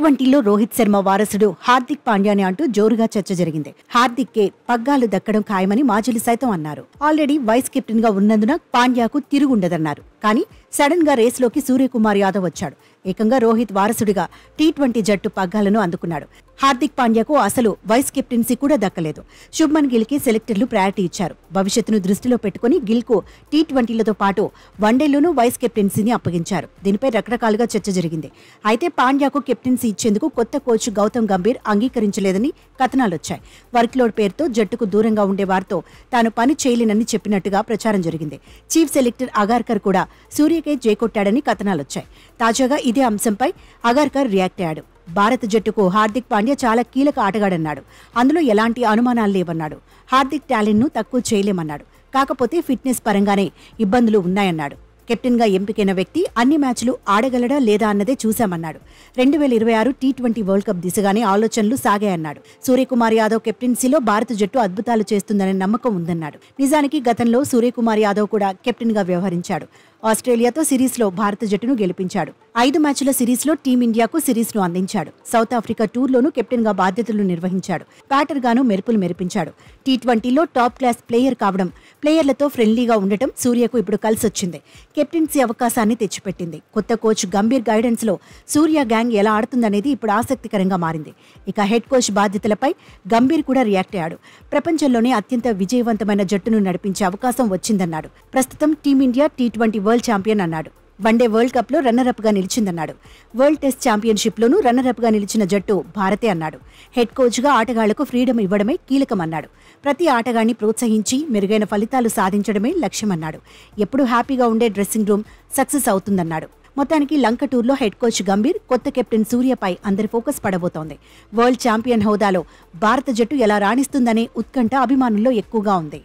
టీ20లో రోహిత్ శర్మ వారసుడు హార్దిక్ పాండ్యాని అంటూ జోరుగా చర్చ జరిగింది. హార్దిక్కే పగ్గాలు దక్కడం ఖాయమని మాజీలు సైతం అన్నారు. ఆల్రెడీ వైస్ కెప్టెన్ గా ఉన్నందున పాండ్యాకు తిరుగుండదన్నారు. కానీ సడన్ గా రేస్లోకి సూర్యకుమార్ యాదవ్ వచ్చాడు. ఏకంగా రోహిత్ వారసుడిగా టీ20 జట్టు పగ్గాలను అందుకున్నాడు. హార్దిక్ పాండ్యాకు అసలు వైస్ కెప్టెన్సీ కూడా దక్కలేదు. శుభ్మన్ గిల్ కి సెలెక్టర్లు ప్రయారిటీ ఇచ్చారు. భవిష్యత్తును దృష్టిలో పెట్టుకుని గిల్ కు టీ20లతో పాటు వన్డేలోనూ వైస్ కెప్టెన్సీని అప్పగించారు. దీనిపై రకరకాలుగా చర్చ జరిగింది. అయితే పాండ్యాకు కెప్టెన్సీ ఇచ్చేందుకు కొత్త కోచ్ గౌతమ్ గంభీర్ అంగీకరించలేదని కథనాలొచ్చాయి. వర్క్లోడ్ పేరుతో జట్టుకు దూరంగా ఉండే వారితో తాను పని చేయలేనని చెప్పినట్టుగా ప్రచారం జరిగింది. చీఫ్ సెలెక్టర్ అగార్కర్ కూడా సూర్యకే జైకొట్టాడని కథనాలొచ్చాయి. తాజాగా ఇదే అంశంపై అగార్కర్ రియాక్ట్ అయ్యాడు. భారత జట్టుకు హార్దిక్ పాండ్యా చాలా కీలక ఆటగాడన్నాడు. అందులో ఎలాంటి అనుమానాలు లేవన్నాడు. హార్దిక్ టాలెంట్ను తక్కువ చేయలేమన్నాడు. కాకపోతే ఫిట్నెస్ పరంగానే ఇబ్బందులు ఉన్నాయన్నాడు. కెప్టెన్ గా ఎంపికైన వ్యక్తి అన్ని మ్యాచ్లు ఆడగలడా లేదా అన్నదే చూశామన్నాడు. 2026 టీ20 వరల్డ్ కప్ దిశగానే ఆలోచనలు సాగాయన్నాడు. సూర్యకుమార్ యాదవ్ కెప్టెన్సీలో భారత జట్టు అద్భుతాలు చేస్తుందనే నమ్మకం ఉందన్నాడు. నిజానికి గతంలో సూర్యకుమార్ యాదవ్ కూడా కెప్టెన్ గా వ్యవహరించాడు. ఆస్ట్రేలియాతో సిరీస్లో భారత జట్టును గెలిపించాడు. 5 మ్యాచ్ల సిరీస్లో టీమిండియాకు సిరీస్ను అందించాడు. సౌత్ ఆఫ్రికా టూర్లోనూ కెప్టెన్ గా బాధ్యతలు నిర్వహించాడు. బ్యాటర్ గాను మెరుపులు మెరిపించాడు. టీ20లో టాప్ క్లాస్ ప్లేయర్ కావడం, ప్లేయర్లతో ఫ్రెండ్లీగా ఉండటం సూర్యకు ఇప్పుడు కలిసొచ్చింది. కెప్టెన్సీ అవకాశాన్ని తెచ్చిపెట్టింది. కొత్త కోచ్ గంభీర్ గైడెన్స్ లో సూర్య గ్యాంగ్ ఎలా ఆడుతుందనేది ఇప్పుడు ఆసక్తికరంగా మారింది. ఇక హెడ్ కోచ్ బాధ్యతలపై గంభీర్ కూడా రియాక్ట్ అయ్యాడు. ప్రపంచంలోనే అత్యంత విజయవంతమైన జట్టును నడిపించే అవకాశం వచ్చిందన్నాడు. ప్రస్తుతం టీమిండియా టీ20 వరల్డ్ ఛాంపియన్ అన్నాడు. వన్డే వరల్డ్ కప్ లో రన్నరప్ గా నిలిచిందన్నాడు. వరల్డ్ టెస్ట్ ఛాంపియన్షిప్ లోనూ రన్నరప్ గా నిలిచిన జట్టు భారతే అన్నాడు. హెడ్ కోచ్ గా ఆటగాళ్లకు ఫ్రీడమ్ ఇవ్వడమే కీలకమన్నాడు. ప్రతి ఆటగాడిని ప్రోత్సహించి మెరుగైన ఫలితాలు సాధించడమే లక్ష్యమన్నాడు. ఎప్పుడూ హ్యాపీగా ఉండే డ్రెస్సింగ్ రూమ్ సక్సెస్ అవుతుందన్నాడు. మొత్తానికి లంక టూర్లో హెడ్ కోచ్ గంభీర్, కొత్త కెప్టెన్ సూర్యపై అందరి ఫోకస్ పడబోతోంది. వరల్డ్ ఛాంపియన్ హోదాలో భారత జట్టు ఎలా రాణిస్తుందనే ఉత్కంఠ అభిమానుల్లో ఎక్కువగా ఉంది.